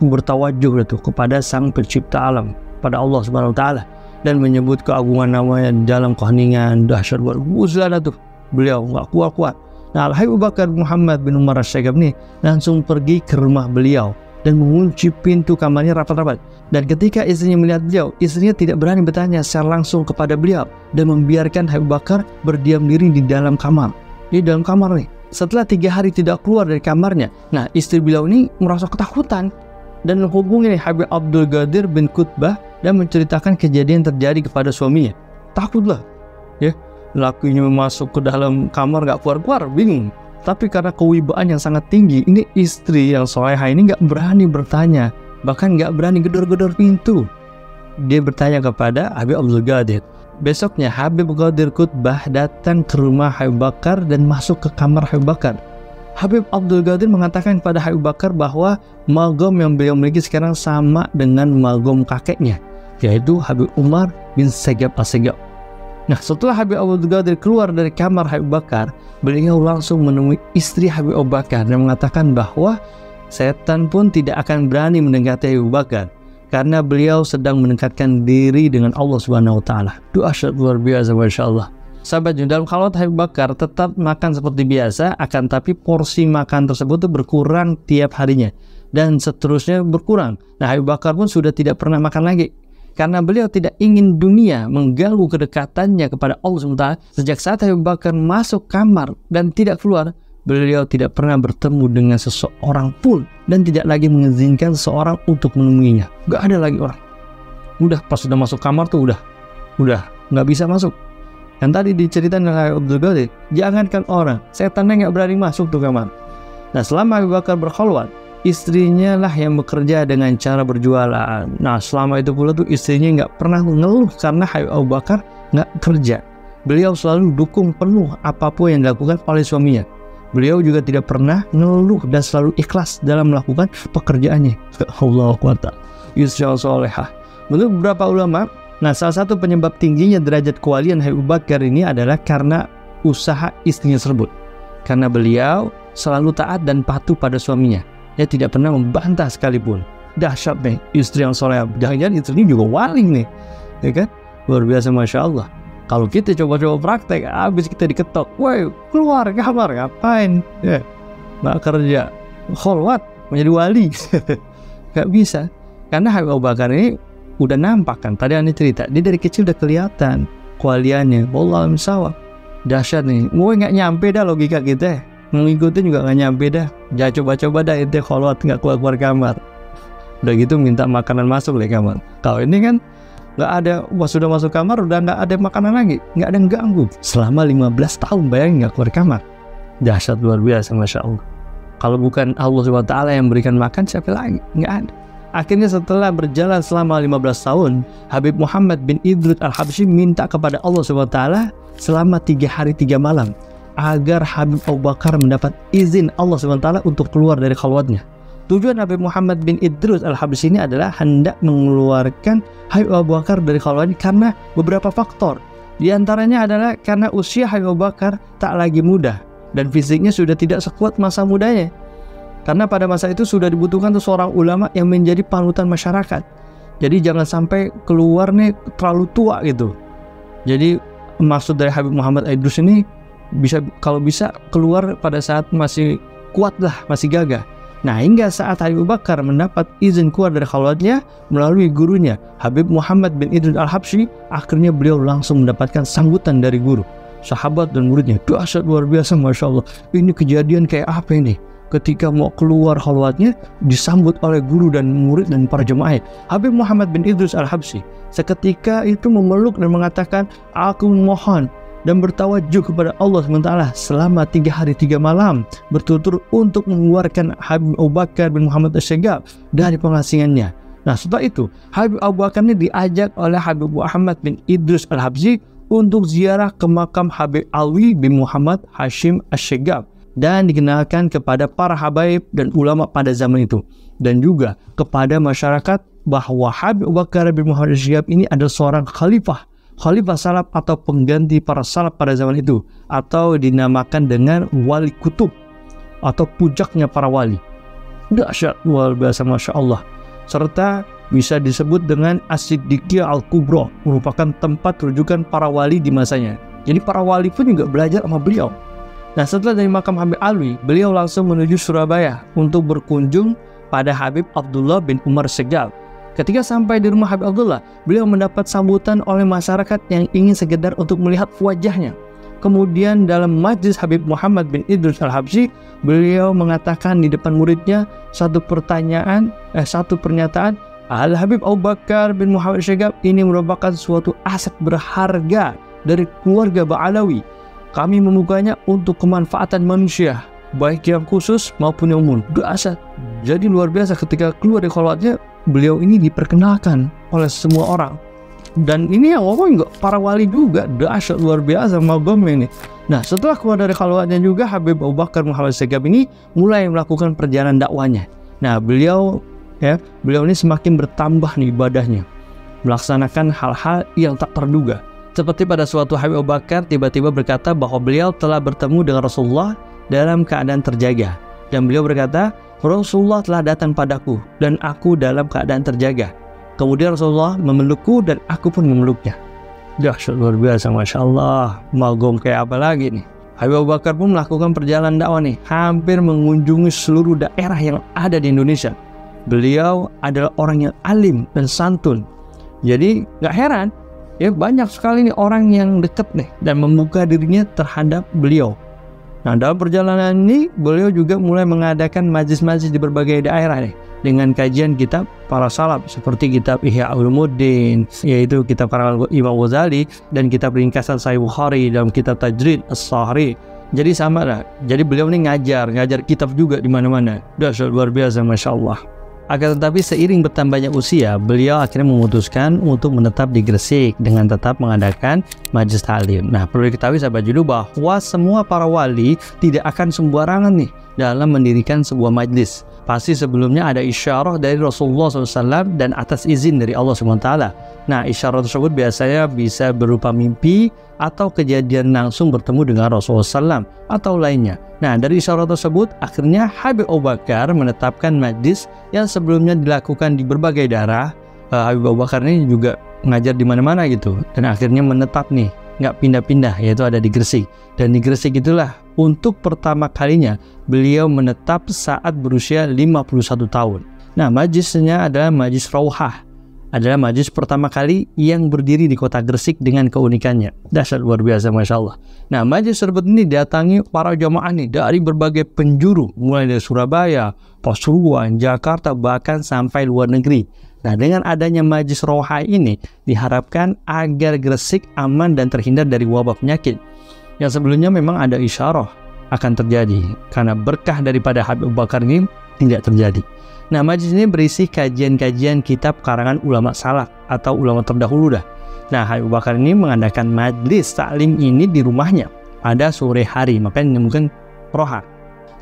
Bertawajuh kepada Sang Pencipta alam, pada Allah SWT, dan menyebut keagungan namanya dalam keheningan. Dahsyat buat uzlah beliau nggak kuat-kuat. Nah, Al-Habib Abu Bakar Muhammad bin Umar As-Segaf ini langsung pergi ke rumah beliau dan mengunci pintu kamarnya rapat-rapat. Dan ketika istrinya melihat beliau, istrinya tidak berani bertanya secara langsung kepada beliau dan membiarkan Habib Bakar berdiam diri di dalam kamar. Di dalam kamar nih. Setelah 3 hari tidak keluar dari kamarnya, nah istri beliau ini merasa ketakutan dan menghubungi Habib Abdul Qadir bin Qutbah dan menceritakan kejadian terjadi kepada suaminya. Takutlah, ya, lakinya masuk ke dalam kamar gak keluar-keluar, bingung. Tapi karena kewibaan yang sangat tinggi, ini istri yang soleha ini gak berani bertanya, bahkan gak berani gedor-gedor pintu. Dia bertanya kepada Habib Abdul Qadir. Besoknya Habib Qadir Qutbah datang ke rumah Habib Bakar dan masuk ke kamar Habib Bakar. Habib Abdul Qadir mengatakan kepada Habib Bakar bahwa magom yang beliau miliki sekarang sama dengan magom kakeknya, yaitu Habib Umar bin Segaf As-Segaf. Nah, setelah Habib Abdul Qadir keluar dari kamar Habib Bakar, beliau langsung menemui istri Habib Abu Bakar dan mengatakan bahwa setan pun tidak akan berani mendekati Habib Bakar karena beliau sedang mendekatkan diri dengan Allah Subhanahu wa Ta'ala. Doa luar biasa, Masya Allah. Sahabat, dalam khalwat Habib Bakar tetap makan seperti biasa, akan tapi porsi makan tersebut berkurang tiap harinya dan seterusnya berkurang. Nah, Habib Bakar pun sudah tidak pernah makan lagi. Karena beliau tidak ingin dunia mengganggu kedekatannya kepada Allah SWT. Sejak saat Abu Bakar masuk kamar dan tidak keluar, beliau tidak pernah bertemu dengan seseorang pun dan tidak lagi mengizinkan seseorang untuk menemuinya. Gak ada lagi orang. Udah pas sudah masuk kamar tuh udah nggak bisa masuk. Yang tadi diceritain oleh Abdul Qadir, jangankan orang, setannya nggak berani masuk tuh kamar. Nah, selama Abu Bakar berkholwat, istrinya lah yang bekerja dengan cara berjualan. Nah, selama itu pula tuh istrinya nggak pernah mengeluh karena Abu Bakar nggak kerja. Beliau selalu dukung penuh apapun yang dilakukan oleh suaminya. Beliau juga tidak pernah ngeluh dan selalu ikhlas dalam melakukan pekerjaannya. Allahu Akbar. Istri solehah. Menurut beberapa ulama, nah salah satu penyebab tingginya derajat kewalian Abu Bakar ini adalah karena usaha istrinya tersebut. Karena beliau selalu taat dan patuh pada suaminya. Dia tidak pernah membantah sekalipun. Dahsyat nih istri yang soleh. Jangan-jangan istri ini juga wali nih, ya kan? Luar biasa, masya Allah. Kalau kita coba-coba praktek, habis kita diketok, woi keluar kamar ngapain? Ya, nggak kerja, kholwat menjadi wali, nggak bisa. Karena Abu Bakar ini udah nampak kan. Tadi Anda cerita, dia dari kecil udah kelihatan kewaliannya. Wallahu a'lam. Dahsyat nih. Gue nggak nyampe dah logika kita. Mengikutin juga nggak nyampe dah. Jangan coba-coba dah itu kholwat nggak keluar kamar. Udah gitu minta makanan masuk di kamar. Kalau ini kan nggak ada, sudah masuk kamar udah nggak ada makanan lagi, nggak ada yang ganggu. Selama 15 tahun bayangin nggak keluar kamar. Dahsyat luar biasa, masya Allah. Kalau bukan Allah SWT yang memberikan makan, siapa lagi? Nggak ada. Akhirnya setelah berjalan selama 15 tahun, Habib Muhammad bin Idrus al-Habsyi minta kepada Allah SWT selama 3 hari 3 malam agar Habib Abu Bakar mendapat izin Allah SWT untuk keluar dari khalwatnya. Tujuan Habib Muhammad bin Idrus al-Habsyi ini adalah hendak mengeluarkan Habib Abu Bakar dari khalwatnya karena beberapa faktor. Di antaranya adalah karena usia Habib Abu Bakar tak lagi muda dan fisiknya sudah tidak sekuat masa mudanya. Karena pada masa itu sudah dibutuhkan seorang ulama yang menjadi panutan masyarakat. Jadi jangan sampai keluar nih terlalu tua gitu. Jadi maksud dari Habib Muhammad Idrus ini kalau bisa keluar pada saat masih kuat lah, masih gagah. Nah, hingga saat Habib Bakar mendapat izin keluar dari khalwatnya melalui gurunya Habib Muhammad bin Idrus al-Habsyi, akhirnya beliau langsung mendapatkan sambutan dari guru, sahabat dan muridnya. Dahsyat luar biasa, masya Allah. Ini kejadian kayak apa ini? Ketika mau keluar khalwatnya disambut oleh guru dan murid dan para jemaah. Habib Muhammad bin Idrus al-Habsyi seketika itu memeluk dan mengatakan, aku memohon dan bertawajuh kepada Allah SWT selama 3 hari 3 malam berturut-turut untuk mengeluarkan Habib Abu Bakar bin Muhammad Asy-Syaggab dari pengasingannya. Nah, setelah itu Habib Abu Bakar ini diajak oleh Habib Muhammad bin Idrus al-Habsyi untuk ziarah ke makam Habib Alwi bin Muhammad Hashim Asy-Syaggab dan dikenalkan kepada para habaib dan ulama pada zaman itu, dan juga kepada masyarakat bahwa Habib Abu Bakar bin Muhammad Asy-Syaggab ini adalah seorang khalifah salaf atau pengganti para salaf pada zaman itu, atau dinamakan dengan wali kutub atau puncaknya para wali. Dahsyat luar biasa, masya Allah. Serta bisa disebut dengan As-Siddiqiyah Al-Kubra, merupakan tempat rujukan para wali di masanya. Jadi para wali pun juga belajar sama beliau. Nah, setelah dari makam Habib Alwi, beliau langsung menuju Surabaya untuk berkunjung pada Habib Abdullah bin Umar Asy-Syaggab. Ketika sampai di rumah Habib Abdullah, beliau mendapat sambutan oleh masyarakat yang ingin sekedar untuk melihat wajahnya. Kemudian dalam majlis Habib Muhammad bin Idrus al-Habsyi, beliau mengatakan di depan muridnya satu pernyataan, Al-Habib Abu Bakar bin Muhammad Asy-Syaggab ini merupakan suatu aset berharga dari keluarga Ba'alawi. Kami membukanya untuk kemanfaatan manusia, baik yang khusus maupun yang umum. Dahsyat. Jadi luar biasa, ketika keluar dari khalwatnya, beliau ini diperkenalkan oleh semua orang. Dan ini yang ngomong juga para wali juga. Dahsyat luar biasa magom ini. Nah, setelah keluar dari khalwatnya juga, Habib Abu Bakar Muhammad Asy-Syaggab ini mulai melakukan perjalanan dakwanya. Nah, beliau ini semakin bertambah nih ibadahnya, melaksanakan hal-hal yang tak terduga. Seperti pada suatu Habib Abu Bakar tiba-tiba berkata bahwa beliau telah bertemu dengan Rasulullah dalam keadaan terjaga. Dan beliau berkata, Rasulullah telah datang padaku dan aku dalam keadaan terjaga. Kemudian Rasulullah memelukku dan aku pun memeluknya. Dahsyat luar biasa, masya Allah. Magom kayak apa lagi nih? Habib Abu Bakar pun melakukan perjalanan dakwah nih, hampir mengunjungi seluruh daerah yang ada di Indonesia. Beliau adalah orang yang alim dan santun. Jadi nggak heran ya, banyak sekali nih orang yang dekat nih dan membuka dirinya terhadap beliau. Nah, dalam perjalanan ini beliau juga mulai mengadakan majlis-majlis di berbagai daerah nih dengan kajian kitab para salaf seperti kitab Ihya Ulumuddin, yaitu kitab karangan Imam Ghazali, dan kitab ringkasan Sahih Bukhari dalam kitab Tajrid As-Sahri. Jadi sama lah. Jadi beliau ini ngajar kitab juga di mana-mana. Dahsyat luar biasa, masya Allah. Akan tetapi seiring bertambahnya usia, beliau akhirnya memutuskan untuk menetap di Gresik dengan tetap mengadakan majelis taklim. Nah, perlu diketahui sahabat Judu bahwa semua para wali tidak akan sembarangan nih dalam mendirikan sebuah majelis. Pasti sebelumnya ada isyarah dari Rasulullah SAW dan atas izin dari Allah SWT. Nah, isyarah tersebut biasanya bisa berupa mimpi atau kejadian langsung bertemu dengan Rasulullah SAW atau lainnya. Nah, dari isyarah tersebut akhirnya Habib Abu Bakar menetapkan majlis yang sebelumnya dilakukan di berbagai daerah. Habib Abu Bakar ini juga ngajar di mana-mana gitu, dan akhirnya menetap nih, nggak pindah-pindah, yaitu ada di Gresik. Dan di Gresik itulah untuk pertama kalinya beliau menetap saat berusia 51 tahun. Nah, majlisnya adalah Majlis Rauhah, adalah majlis pertama kali yang berdiri di kota Gresik dengan keunikannya. Dahsyat luar biasa, masya Allah. Nah, majlis tersebut ini didatangi para jamaah nih dari berbagai penjuru, mulai dari Surabaya, Pasuruan, Jakarta, bahkan sampai luar negeri. Nah, dengan adanya majlis Rauhah ini diharapkan agar Gresik aman dan terhindar dari wabah penyakit yang sebelumnya memang ada isyarah akan terjadi, karena berkah daripada Habib Abu Bakar ini tidak terjadi. Nah, majlis ini berisi kajian-kajian kitab karangan ulama salaf atau ulama terdahulu dah. Nah, Habib Abu Bakar ini mengadakan majlis taklim ini di rumahnya pada sore hari, makanya mungkin roha.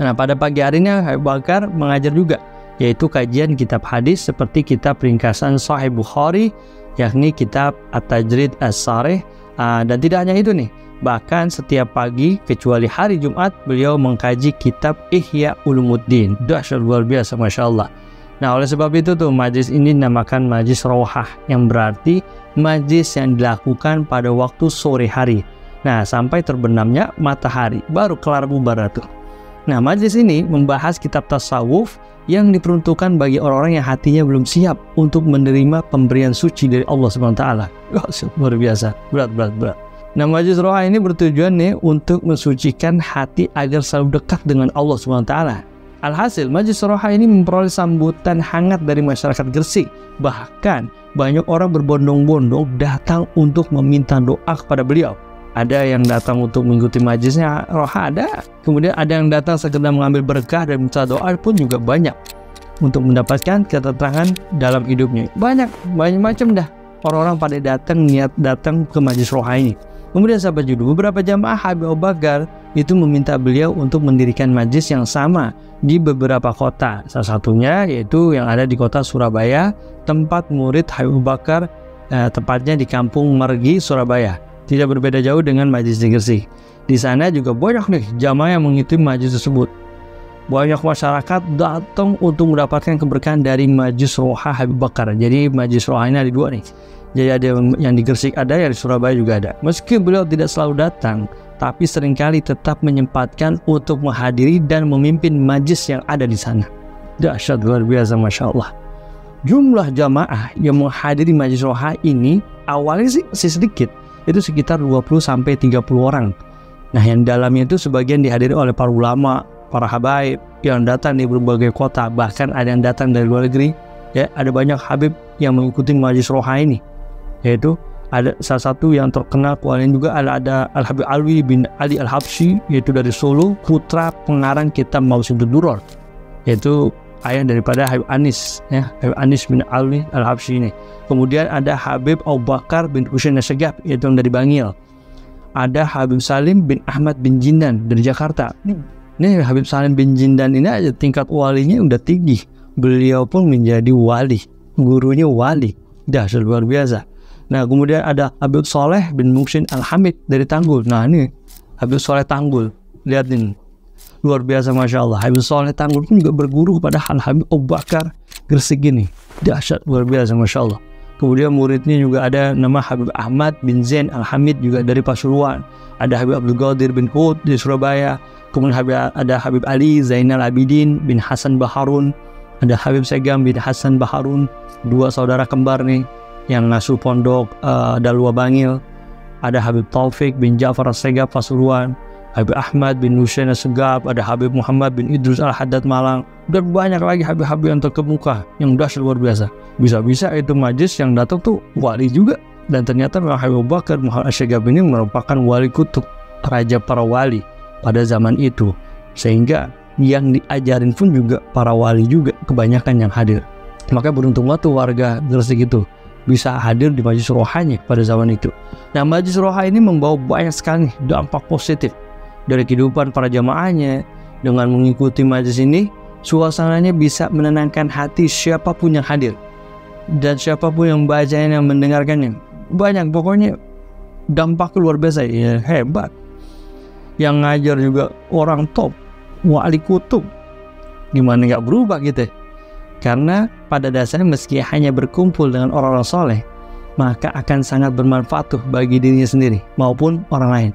Nah, pada pagi harinya Habib Abu Bakar mengajar juga, yaitu kajian kitab hadis seperti kitab ringkasan Sahih Bukhari, yakni kitab At-Tajrid As-Sahri. Dan tidak hanya itu nih, bahkan setiap pagi kecuali hari Jumat beliau mengkaji kitab Ihya Ulumuddin. Dahsyat luar biasa, masya Allah. Nah, oleh sebab itu tuh majlis ini dinamakan Majlis Rauhah, yang berarti majlis yang dilakukan pada waktu sore hari. Nah, sampai terbenamnya matahari, baru kelar bubar tuh. Nah, majlis ini membahas kitab tasawuf yang diperuntukkan bagi orang-orang yang hatinya belum siap untuk menerima pemberian suci dari Allah SWT. Luar biasa, berat. Nah, Majlis Rauhah ini bertujuan nih untuk mensucikan hati agar selalu dekat dengan Allah SWT. Alhasil, Majlis Rauhah ini memperoleh sambutan hangat dari masyarakat Gresik. Bahkan, banyak orang berbondong-bondong datang untuk meminta doa kepada beliau. Ada yang datang untuk mengikuti majlisnya Rauhah, ada. Kemudian ada yang datang sekedar mengambil berkah dan minta doa pun juga banyak. Untuk mendapatkan ketenangan dalam hidupnya. Banyak macam dah. Orang-orang pada niat datang ke Majlis Rauhah ini. Kemudian sahabat Judu, beberapa jamaah Habib Abu Bakar itu meminta beliau untuk mendirikan majlis yang sama di beberapa kota. Salah satunya yaitu yang ada di kota Surabaya, tempat murid Habib Abu Bakar, tepatnya di Kampung Mergi, Surabaya. Tidak berbeda jauh dengan majlis di Gresik. Di sana juga banyak nih jamaah yang mengikuti majlis tersebut. Banyak masyarakat datang untuk mendapatkan keberkahan dari Majlis Rauhah Habib Bakar. Jadi Majlis Rauhah ini ada dua nih. Jadi ada yang di Gresik ada, yang di Surabaya juga ada. Meski beliau tidak selalu datang, tapi seringkali tetap menyempatkan untuk menghadiri dan memimpin majlis yang ada di sana. Dahsyat luar biasa, masya Allah. Jumlah jamaah yang menghadiri Majlis Rauhah ini awalnya sih masih sedikit, itu sekitar 20-30 orang. Nah, yang dalamnya itu sebagian dihadiri oleh para ulama, para habaib yang datang di berbagai kota, bahkan ada yang datang dari luar negeri. Ya, ada banyak habib yang mengikuti Majlis Rauhah ini. Yaitu ada salah satu yang terkenal kualian juga ada Al-Habib Alwi bin Ali Al-Habsyi, yaitu dari Solo, putra pengarang kitab Mausidud Duror, yaitu ayah daripada Habib Anis, ya, Habib Anis bin Alwi Al-Habsyi ini. Kemudian ada Habib Abu Bakar bin Husain As-Segaf, yaitu dari Bangil. Ada Habib Salim bin Ahmad bin Jindan dari Jakarta. Nih Habib Salim bin Jindan ini aja tingkat walinya udah tinggi. Beliau pun menjadi wali, gurunya wali. Dahsyat luar biasa. Nah, kemudian ada Habib Soleh bin Muhsin Al-Hamid dari Tanggul. Nah, ini Habib Soleh Tanggul. Lihat ini. Luar biasa, masya Allah. Habib Soleh Tanggul pun juga berguru kepada Habib Abu Bakar Gresik ini. Dahsyat luar biasa, masya Allah. Kemudian muridnya juga ada nama Habib Ahmad bin Zain Al-Hamid juga dari Pasuruan. Ada Habib Abdul Qadir bin Hud di Surabaya. Kemudian ada Habib Ali Zainal Abidin bin Hasan Baharun. Ada Habib Segam bin Hasan Baharun. Dua saudara kembar nih. yang ngasuh pondok Dalwa Bangil, ada Habib Taufik bin Ja'far As-Segaf Pasuruan, Habib Ahmad bin Husain As-Segaf, ada Habib Muhammad bin Idrus Al-Haddad Malang, dan banyak lagi habib-habib yang terkemuka yang dahsyat luar biasa. Bisa-bisa itu majlis yang datang tuh wali juga, dan ternyata memang Habib Abu Bakar Muhammad As-Segaf ini merupakan wali kutub, raja para wali pada zaman itu, sehingga yang diajarin pun juga para wali juga kebanyakan yang hadir. Maka beruntunglah tuh warga Gresik itu bisa hadir di Majlis Rohanya pada zaman itu. Nah, Majlis Roha ini membawa banyak sekali dampak positif dari kehidupan para jamaahnya. Dengan mengikuti majlis ini, suasananya bisa menenangkan hati siapapun yang hadir dan siapapun yang bacanya, yang mendengarkannya. Banyak, pokoknya dampak luar biasa, ya, hebat. Yang ngajar juga orang top, wali kutub. Gimana nggak berubah gitu? Karena pada dasarnya meski hanya berkumpul dengan orang-orang soleh, maka akan sangat bermanfaat tuh bagi dirinya sendiri maupun orang lain.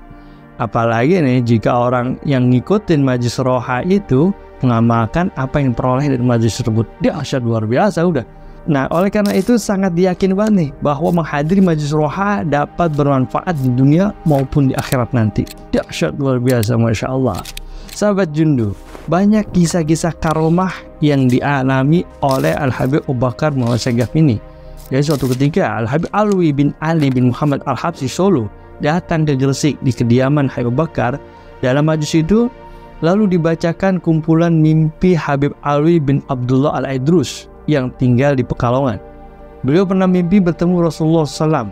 Apalagi nih jika orang yang ngikutin majlis roha itu mengamalkan apa yang diperoleh dari majlis tersebut. Dahsyat luar biasa udah. Nah, oleh karena itu sangat diyakini banget nih bahwa menghadiri majlis roha dapat bermanfaat di dunia maupun di akhirat nanti. Dahsyat luar biasa, Masya Allah. Sahabat Jundu, banyak kisah-kisah karomah yang dialami oleh Al-Habib Abu Bakar Muhammad As-Segaf ini. Jadi suatu ketika Al-Habib Alwi bin Ali bin Muhammad Al-Habsyi Solo datang ke Gresik di kediaman Habib Abu Bakar. Dalam majlis itu lalu dibacakan kumpulan mimpi Habib Alwi bin Abdullah Al-Idrus yang tinggal di Pekalongan. Beliau pernah mimpi bertemu Rasulullah SAW.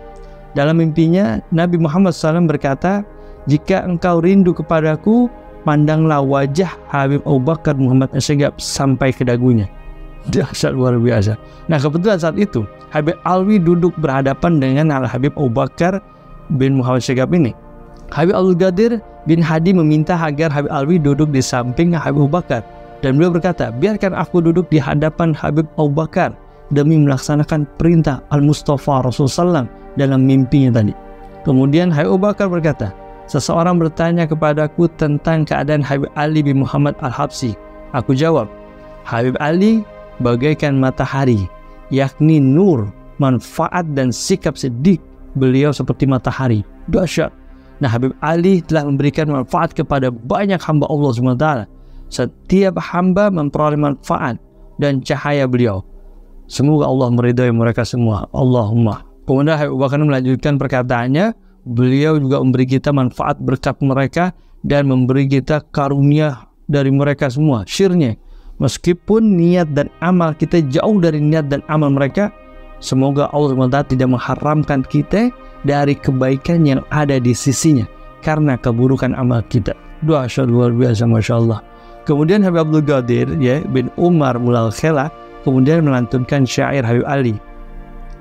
Dalam mimpinya Nabi Muhammad SAW berkata, "Jika engkau rindu kepadaku, pandanglah wajah Habib Abu Bakar Muhammad As-Segaf sampai ke dagunya." Dahsyat luar biasa. Nah, kebetulan saat itu Habib Alwi duduk berhadapan dengan Al-Habib Abu Bakar bin Muhammad As-Segaf ini. Habib Abdul Qadir bin Hadi meminta agar Habib Alwi duduk di samping Habib Abu Bakar, dan beliau berkata, "Biarkan aku duduk di hadapan Habib Abu Bakar demi melaksanakan perintah Al-Mustafa Rasulullah SAW dalam mimpinya tadi." Kemudian Habib Abu Bakar berkata, "Seseorang bertanya kepadaku tentang keadaan Habib Ali bin Muhammad Al-Habsyi. Aku jawab, Habib Ali bagaikan matahari, yakni nur, manfaat dan sikap sedih. Beliau seperti matahari." Dahsyat. Nah, Habib Ali telah memberikan manfaat kepada banyak hamba Allah SWT. Setiap hamba memperoleh manfaat dan cahaya beliau. Semoga Allah meridai mereka semua. Allahumma. Kemudian Habib Abu Bakar melanjutkan perkataannya, beliau juga memberi kita manfaat berkat mereka dan memberi kita karunia dari mereka semua, syirnya. Meskipun niat dan amal kita jauh dari niat dan amal mereka, semoga Allah SWT tidak mengharamkan kita dari kebaikan yang ada di sisinya karena keburukan amal kita. Dahsyat luar biasa, Masya Allah. Kemudian Habib Abdul Qadir bin Umar Mulal Khela kemudian melantunkan syair Habib Ali,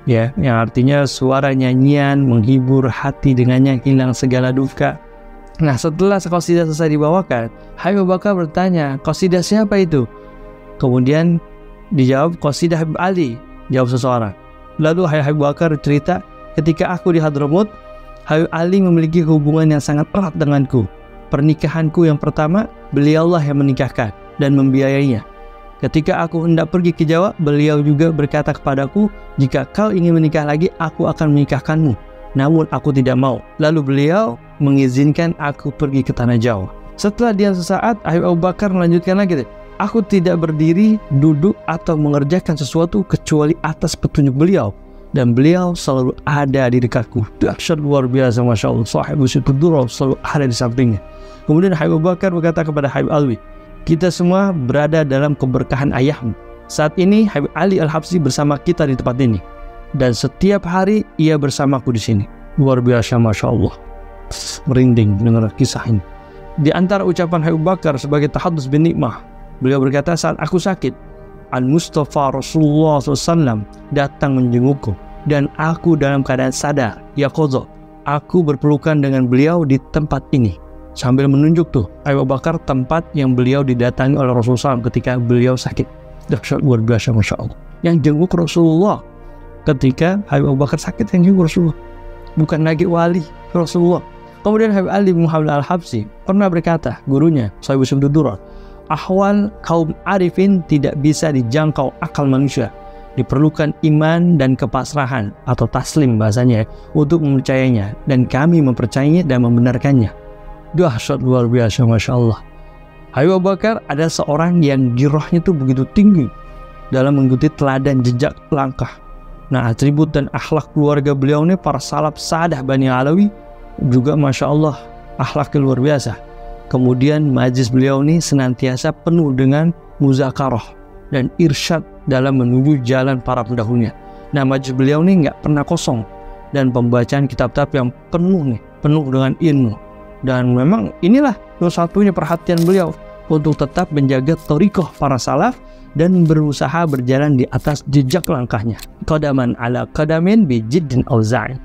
yang artinya suara nyanyian menghibur hati dengannya hilang segala duka. Nah, setelah qasidah selesai dibawakan, Habib Abu Bakar bertanya, "Qasidah siapa itu?" Kemudian dijawab, "Qasidah Habib Ali," jawab seseorang. Lalu Habib Abu Bakar cerita, "Ketika aku di Hadramut, Habib Ali memiliki hubungan yang sangat erat denganku. Pernikahanku yang pertama, beliaulah yang menikahkan dan membiayainya. Ketika aku hendak pergi ke Jawa, beliau juga berkata kepadaku, 'Jika kau ingin menikah lagi, aku akan menikahkanmu.' Namun aku tidak mau. Lalu beliau mengizinkan aku pergi ke tanah Jawa." Setelah diam sesaat, Habib Abu Bakar melanjutkan lagi, "Aku tidak berdiri, duduk atau mengerjakan sesuatu kecuali atas petunjuk beliau, dan beliau selalu ada di dekatku." Dahsyat luar biasa, Masya Allah. Sahibu Situdurah selalu ada di sampingnya. Kemudian Habib Abu Bakar berkata kepada Habib Alwi, "Kita semua berada dalam keberkahan ayahmu. Saat ini Habib Ali Al-Habsyi bersama kita di tempat ini, dan setiap hari ia bersamaku di sini." Luar biasa, Masya Allah. Merinding dengar kisah ini. Di antara ucapan Habib Abu Bakar sebagai tahadus bin nikmah, beliau berkata, "Saat aku sakit, Al-Mustafa Rasulullah SAW datang menjengukku, dan aku dalam keadaan sadar, yaqadha. Aku berpelukan dengan beliau di tempat ini." Sambil menunjuk tuh Habib Abu Bakar tempat yang beliau didatangi oleh Rasulullah SAW ketika beliau sakit. Dahsyat luar biasa, Masya Allah. Yang jenguk Rasulullah ketika Habib Abu Bakar sakit, yang jenguk Rasulullah, bukan lagi wali, Rasulullah. Kemudian Habib Ali bin Muhammad Al-Habsyi pernah berkata, gurunya Sahibu Subdudurah, "Ahwal kaum arifin tidak bisa dijangkau akal manusia. Diperlukan iman dan kepasrahan atau taslim bahasanya untuk mempercayainya, dan kami mempercayainya dan membenarkannya. Dahsyat luar biasa, Masya Allah. Habib Abu Bakar ada seorang yang girohnya itu begitu tinggi dalam mengikuti teladan jejak langkah. Nah, atribut dan akhlak keluarga beliau ini para salaf Sa'dah Bani Alawi juga Masya Allah akhlaknya luar biasa. Kemudian majlis beliau ini senantiasa penuh dengan muzakarah dan irsyad dalam menuju jalan para pendahulunya. Nah, majlis beliau ini nggak pernah kosong, dan pembacaan kitab-kitab yang penuh dengan ilmu. Dan memang inilah satu-satunya perhatian beliau untuk tetap menjaga thariqah para salaf dan berusaha berjalan di atas jejak langkahnya. Qadaman ala qadamin bi jiddin auza'in.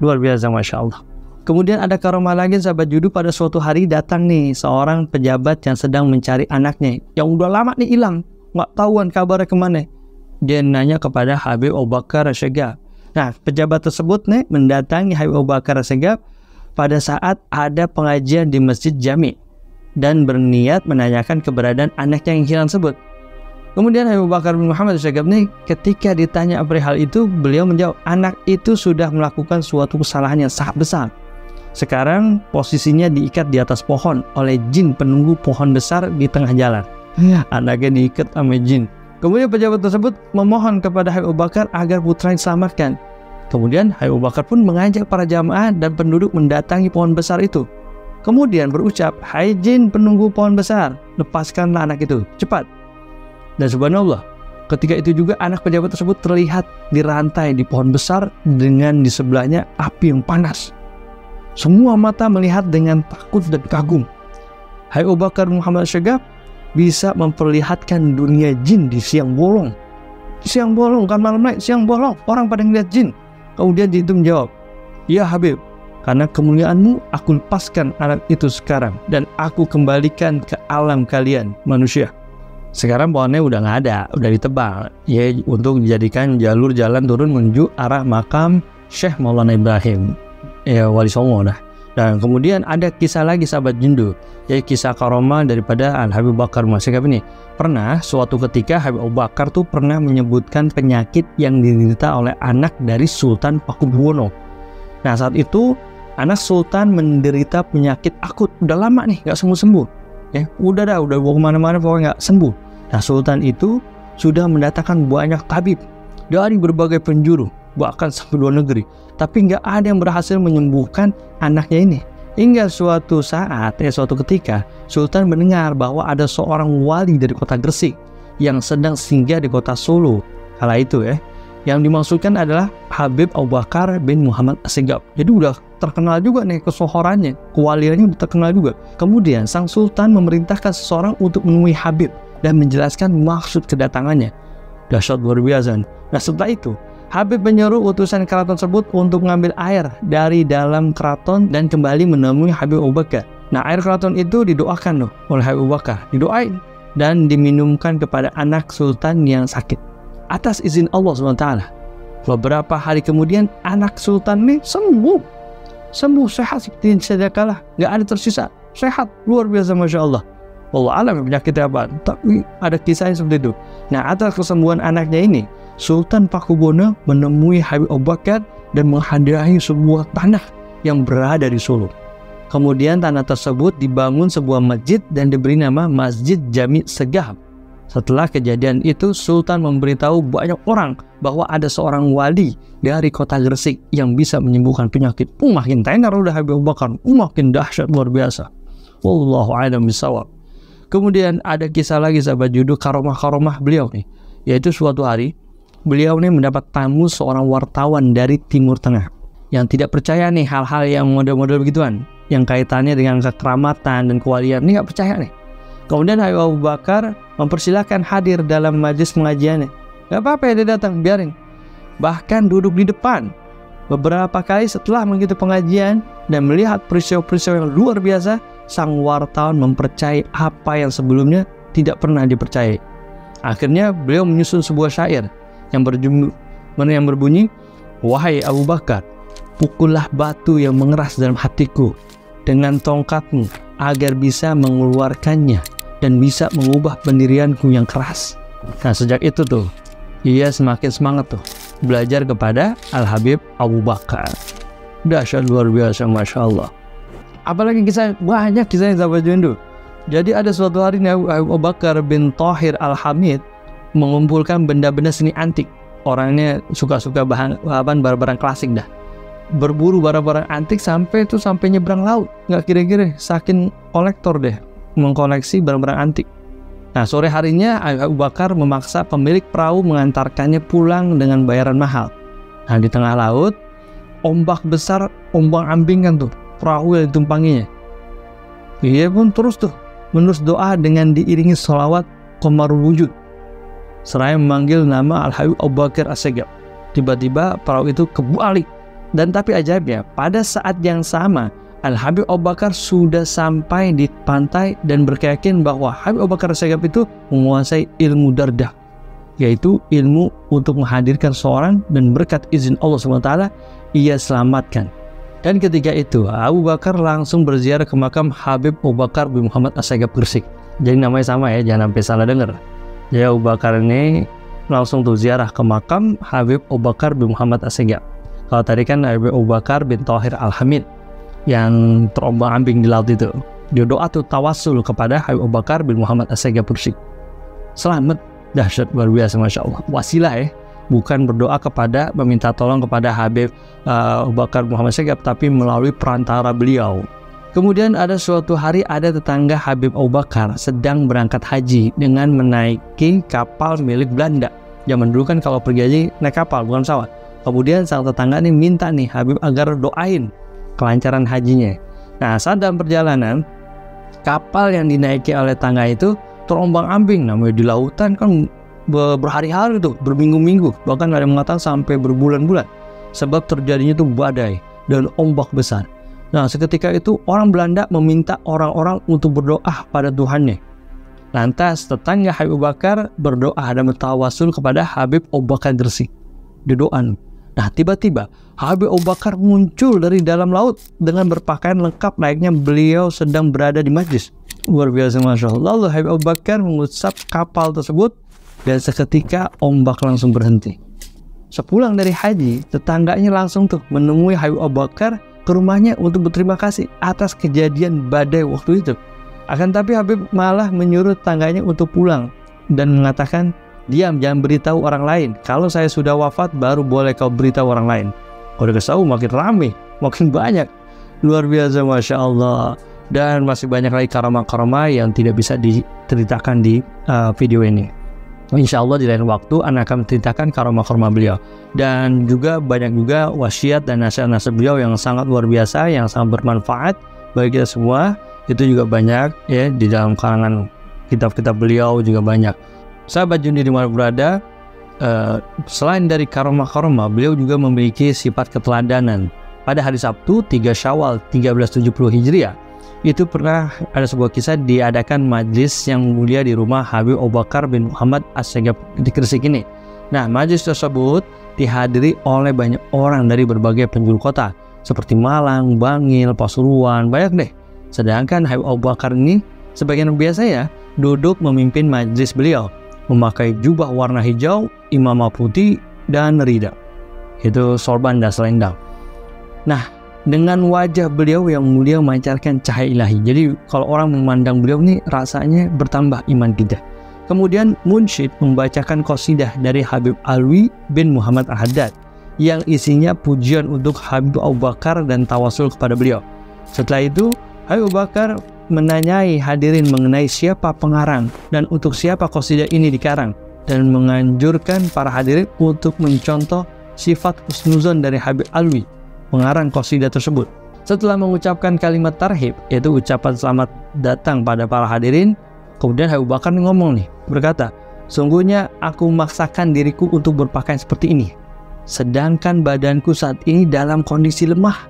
Luar biasa, Masya Allah. Kemudian ada karomah lagi sahabat judu. Pada suatu hari datang nih seorang pejabat yang sedang mencari anaknya yang udah lama nih hilang, nggak tahuan kabarnya kemana. Dia nanya kepada Habib Abu Bakar As-Syagab. Nah, pejabat tersebut nih mendatangi Habib Abu Bakar As-Syagab pada saat ada pengajian di Masjid Jami dan berniat menanyakan keberadaan anaknya yang hilang tersebut. Kemudian Habib Abu Bakar bin Muhammad As-Syagab nih ketika ditanya perihal itu, beliau menjawab, anak itu sudah melakukan suatu kesalahan yang sangat besar. Sekarang posisinya diikat di atas pohon oleh jin penunggu pohon besar di tengah jalan. Anaknya diikat sama jin. Kemudian pejabat tersebut memohon kepada Habib Abu Bakar agar putranya diselamatkan. Kemudian Habib Abu Bakar pun mengajak para jamaah dan penduduk mendatangi pohon besar itu. Kemudian berucap, hai jin penunggu pohon besar, lepaskanlah anak itu, cepat. Dan subhanallah, ketika itu juga anak pejabat tersebut terlihat dirantai di pohon besar dengan di sebelahnya api yang panas. Semua mata melihat dengan takut dan kagum. Habib Abu Bakar Muhammad As-Syagab bisa memperlihatkan dunia jin di siang bolong. Siang bolong, kan malam naik, siang bolong, orang pada ngeliat jin. Kemudian dia itu menjawab, ya Habib, karena kemuliaanmu aku lepaskan anak itu sekarang dan aku kembalikan ke alam kalian manusia. Sekarang pohonnya udah nggak ada, udah ditebang ya untuk dijadikan jalur jalan turun menuju arah makam Syekh Maulana Ibrahim ya Wali Songo dah. Dan kemudian ada kisah lagi sahabat jindu, yaitu kisah karomah daripada Habib Abu Bakar As-Syagab ini. Pernah suatu ketika Habib Abu Bakar tuh pernah menyebutkan penyakit yang diderita oleh anak dari Sultan Pakubuwono. Nah, saat itu anak Sultan menderita penyakit akut, udah lama nih nggak sembuh-sembuh ya, udah bawa kemana-mana pokoknya nggak sembuh. Nah, Sultan itu sudah mendatangkan banyak tabib dari berbagai penjuru, bahkan sampai luar negeri, tapi nggak ada yang berhasil menyembuhkan anaknya ini. Hingga suatu saat, suatu ketika, Sultan mendengar bahwa ada seorang wali dari kota Gresik yang sedang singgah di kota Solo kala itu ya. Yang dimaksudkan adalah Habib Abu Bakar bin Muhammad As-Syagab. Jadi udah terkenal juga nih kesohorannya, kewaliannya udah terkenal juga. Kemudian sang Sultan memerintahkan seseorang untuk menemui Habib dan menjelaskan maksud kedatangannya. Dahsyat luar biasa. Nah, setelah itu Habib menyuruh utusan keraton tersebut untuk mengambil air dari dalam keraton dan kembali menemui Habib Abu Bakar. Nah, air keraton itu didoakan oleh Habib Abu Bakar, didoain dan diminumkan kepada anak Sultan yang sakit atas izin Allah SWT. Beberapa hari kemudian anak Sultan ini sembuh sehat seperti sedia kala, nggak ada tersisa, sehat luar biasa, Masya Allah. Allah alam penyakitnya apa, tapi ada kisahnya seperti itu. Nah, atas kesembuhan anaknya ini, Sultan Pakubuwono menemui Habib Abu Bakar dan menghadiahi sebuah tanah yang berada di Solo. Kemudian tanah tersebut dibangun sebuah masjid dan diberi nama Masjid Jami Segaf. Setelah kejadian itu, Sultan memberitahu banyak orang bahwa ada seorang wali dari kota Gresik yang bisa menyembuhkan penyakit. Makin tenar udah Habib Abu Bakar, makin dahsyat luar biasa. Wallahu a'lam bishawab. Kemudian ada kisah lagi sahabat judu karomah-karomah beliau nih, yaitu suatu hari beliau nih mendapat tamu seorang wartawan dari Timur Tengah yang tidak percaya nih hal-hal yang model-model begituan, yang kaitannya dengan kekeramatan dan kewalian, ini nggak percaya nih. Kemudian Habib Abu Bakar mempersilahkan hadir dalam majelis pengajiannya. Gak apa-apa ya dia datang, biarin. Bahkan duduk di depan. Beberapa kali setelah mengikuti pengajian dan melihat peristiwa-peristiwa yang luar biasa, sang wartawan mempercayai apa yang sebelumnya tidak pernah dipercayai. Akhirnya beliau menyusun sebuah syair yang berbunyi, wahai Abu Bakar, pukullah batu yang mengeras dalam hatiku dengan tongkatmu agar bisa mengeluarkannya dan bisa mengubah pendirianku yang keras. Nah, sejak itu tuh ia semakin semangat tuh belajar kepada Al-Habib Abu Bakar. Dahsyat, luar biasa, Masya Allah. Apalagi banyak kisahnya sahabat Jundu. Jadi ada suatu hari Abu Bakar bin Thahir Al-Hamid mengumpulkan benda-benda seni antik. Orangnya suka-suka barang-barang klasik dah. Berburu barang-barang antik sampai nyebrang laut. Nggak kira-kira, saking kolektor deh mengkoleksi barang-barang antik. Nah, sore harinya Abu Bakar memaksa pemilik perahu mengantarkannya pulang dengan bayaran mahal. Nah, di tengah laut, ombak besar ombang-ambingkan tuh perahu yang ditumpanginya. Ia pun terus menerus doa dengan diiringi sholawat qamarul wujud, seraya memanggil nama Al-Habib Abu Bakar As-Segaf. Tiba-tiba perahu itu kebalik, dan tapi ajaibnya pada saat yang sama Al-Habib Abu Bakar sudah sampai di pantai dan berkeyakin bahwa Habib Abu Bakar As-Segaf itu menguasai ilmu dardah, yaitu ilmu untuk menghadirkan seorang, dan berkat izin Allah SWT ia selamatkan. Dan ketika itu Abu Bakar langsung berziarah ke makam Habib Abu Bakar bin Muhammad As-Segaf Gresik. Jadi namanya sama ya, jangan sampai salah dengar. Jadi Abu Bakar ini langsung ziarah ke makam Habib Abu Bakar bin Muhammad As-Segaf. Kalau tadi kan Habib Abu Bakar bin Thahir Al-Hamid yang terombang-ambing di laut itu, dia doa tawasul kepada Habib Abu Bakar bin Muhammad As-Segaf Gresik. Selamat. Dahsyat, luar biasa, Masya Allah. Wasilah ya, bukan berdoa meminta tolong kepada Habib Abu Bakar Muhammad As-Segaf, tapi melalui perantara beliau. Kemudian ada suatu hari ada tetangga Habib Abu Bakar sedang berangkat haji dengan menaiki kapal milik Belanda. Zaman dulu kan kalau pergi haji naik kapal, bukan pesawat. Kemudian sang tetangga ini minta nih Habib agar doain kelancaran hajinya. Nah, saat dalam perjalanan, kapal yang dinaiki oleh tangga itu terombang-ambing. Namanya di lautan kan berhari-hari tuh, berminggu-minggu, bahkan ada yang mengatakan sampai berbulan-bulan, sebab terjadinya tuh badai dan ombak besar. Nah, seketika itu orang Belanda meminta orang-orang untuk berdoa pada Tuhannya. Lantas tetangga Habib Abu Bakar berdoa dan bertawasul kepada Habib Abu Bakar Gresik. Didoan. Nah, tiba-tiba Habib Abu Bakar muncul dari dalam laut dengan berpakaian lengkap layaknya beliau sedang berada di majlis. Luar biasa, Masya Allah. Lalu Habib Abu Bakar mengusap kapal tersebut dan seketika ombak langsung berhenti. Sepulang dari haji, tetangganya langsung menemui Habib Abu Bakar ke rumahnya untuk berterima kasih atas kejadian badai waktu itu. Akan tapi Habib malah menyuruh tetangganya untuk pulang dan mengatakan, diam, jangan beritahu orang lain. Kalau saya sudah wafat baru boleh kau beritahu orang lain. Kalau dikasih tahu makin ramai, makin banyak. Luar biasa, Masya Allah. Dan masih banyak lagi karamah-karamah yang tidak bisa diceritakan di video ini. Insya Allah di lain waktu Anda akan menceritakan karamah-karamah beliau. Dan juga banyak juga wasiat dan nasihat-nasihat beliau yang sangat luar biasa, yang sangat bermanfaat bagi kita semua. Itu juga banyak ya, di dalam karangan kitab-kitab beliau juga banyak. Sahabat Jundi di mana berada, selain dari karamah-karamah, beliau juga memiliki sifat keteladanan. Pada hari Sabtu 3 Syawal 1370 Hijriah, itu pernah ada sebuah kisah diadakan majlis yang mulia di rumah Habib Abu Bakar bin Muhammad As-Segaf di Gresik ini. Nah, majlis tersebut dihadiri oleh banyak orang dari berbagai penjuru kota seperti Malang, Bangil, Pasuruan, banyak deh. Sedangkan Habib Abu Bakar ini sebagian biasa ya duduk memimpin majlis beliau, memakai jubah warna hijau, imamah putih, dan rida. Itu sorban dan selendang. Nah, dengan wajah beliau yang mulia memancarkan cahaya ilahi. Jadi kalau orang memandang beliau ini rasanya bertambah iman kita. Kemudian munsyid membacakan qasidah dari Habib Alwi bin Muhammad Al-Haddad yang isinya pujian untuk Habib Abu Bakar dan tawasul kepada beliau. Setelah itu Habib Abu Bakar menanyai hadirin mengenai siapa pengarang dan untuk siapa qasidah ini dikarang, dan menganjurkan para hadirin untuk mencontoh sifat husnuzon dari Habib Alwi, pengarang qasidah tersebut. Setelah mengucapkan kalimat tarhib, yaitu ucapan selamat datang pada para hadirin, kemudian Habib Bakar ngomong nih, berkata, sungguhnya aku memaksakan diriku untuk berpakaian seperti ini, sedangkan badanku saat ini dalam kondisi lemah.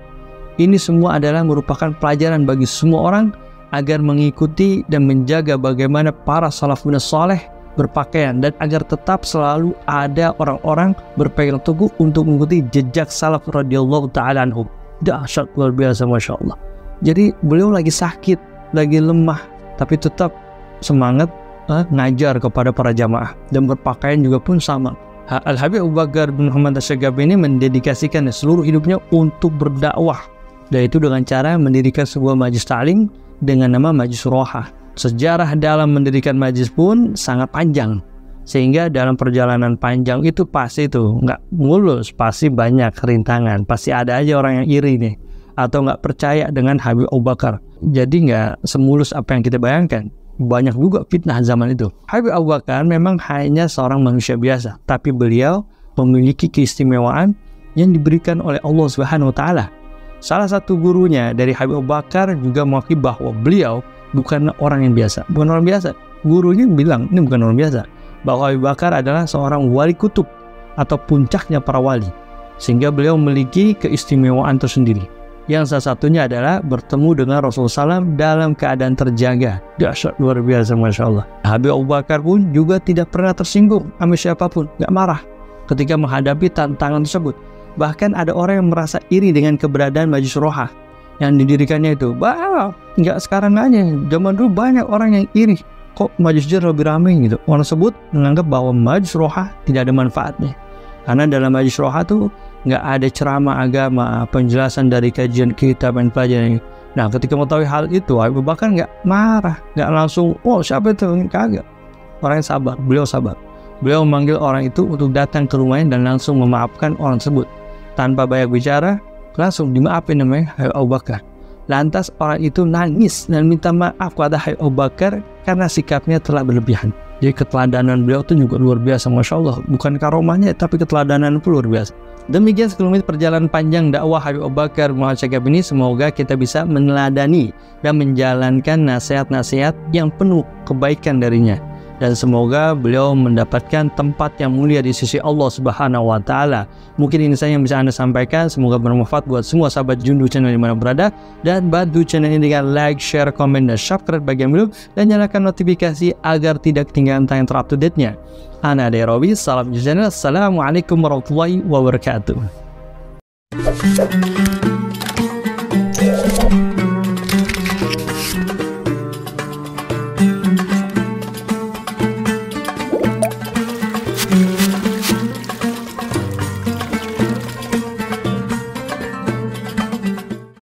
Ini semua adalah merupakan pelajaran bagi semua orang agar mengikuti dan menjaga bagaimana para salafun saleh berpakaian, dan agar tetap selalu ada orang-orang berpegang teguh untuk mengikuti jejak salaf radhiyallahu ta'ala anhum. Dahsyat, luar biasa, Masya Allah. Jadi beliau lagi sakit, lagi lemah, tapi tetap semangat ngajar kepada para jamaah, dan berpakaian juga pun sama. Al-Habib Abu Bakar bin Muhammad Asy-Syaggab ini mendedikasikan seluruh hidupnya untuk berdakwah, yaitu dengan cara mendirikan sebuah majelis ta'lim dengan nama Majelis Roha. Sejarah dalam mendirikan majelis pun sangat panjang, sehingga dalam perjalanan panjang itu pasti itu nggak mulus, pasti banyak rintangan, pasti ada aja orang yang iri nih atau nggak percaya dengan Habib Abu Bakar. Jadi nggak semulus apa yang kita bayangkan. Banyak juga fitnah zaman itu. Habib Abu Bakar memang hanya seorang manusia biasa, tapi beliau memiliki keistimewaan yang diberikan oleh Allah Subhanahu wa taala. Salah satu gurunya dari Habib Abu Bakar juga mengakui bahwa beliau bukan orang yang biasa. Bukan orang biasa. Gurunya bilang, ini bukan orang biasa. Bahwa Abu Bakar adalah seorang wali kutub atau puncaknya para wali. Sehingga beliau memiliki keistimewaan tersendiri. Yang salah satunya adalah bertemu dengan Rasulullah SAW dalam keadaan terjaga. Dahsyat, luar biasa, Masya Allah. Habib Abu Bakar pun juga tidak pernah tersinggung sama siapapun, gak marah ketika menghadapi tantangan tersebut. Bahkan ada orang yang merasa iri dengan keberadaan Majelis Roha yang didirikannya itu. Nggak sekarang aja, zaman dulu banyak orang yang iri. Kok Majelis lebih ramai gitu. Orang tersebut menganggap bahwa Majelis Roha tidak ada manfaatnya. Karena dalam Majelis Roha tuh nggak ada ceramah agama, penjelasan dari kajian kitab dan pelajaran. Nah, ketika mengetahui hal itu, Abu Bakar nggak marah, nggak langsung, oh siapa itu, kagak. Orang yang sabar, beliau sabar. Beliau memanggil orang itu untuk datang ke rumahnya dan langsung memaafkan orang tersebut. Tanpa banyak bicara, langsung dimaafin namanya Abu Bakar. Lantas orang itu nangis dan minta maaf kepada Abu Bakar karena sikapnya telah berlebihan. Jadi keteladanan beliau itu juga luar biasa, Masya Allah. Bukan karomahnya, tapi keteladanan pun luar biasa. Demikian sekelumit perjalanan panjang dakwah Habib Abu Bakar Muhammad Asy-Syaggab ini. Semoga kita bisa meneladani dan menjalankan nasihat-nasihat yang penuh kebaikan darinya. Dan semoga beliau mendapatkan tempat yang mulia di sisi Allah Subhanahu wa taala. Mungkin ini saja yang bisa Anda sampaikan. Semoga bermanfaat buat semua sahabat Jundu Channel di mana berada. Dan bantu channel ini dengan like, share, komen, dan subscribe bagi yang belum. Dan nyalakan notifikasi agar tidak ketinggalan tayang terupdate-nya. Ana Ade Robi, salam channel. Assalamualaikum warahmatullahi wabarakatuh.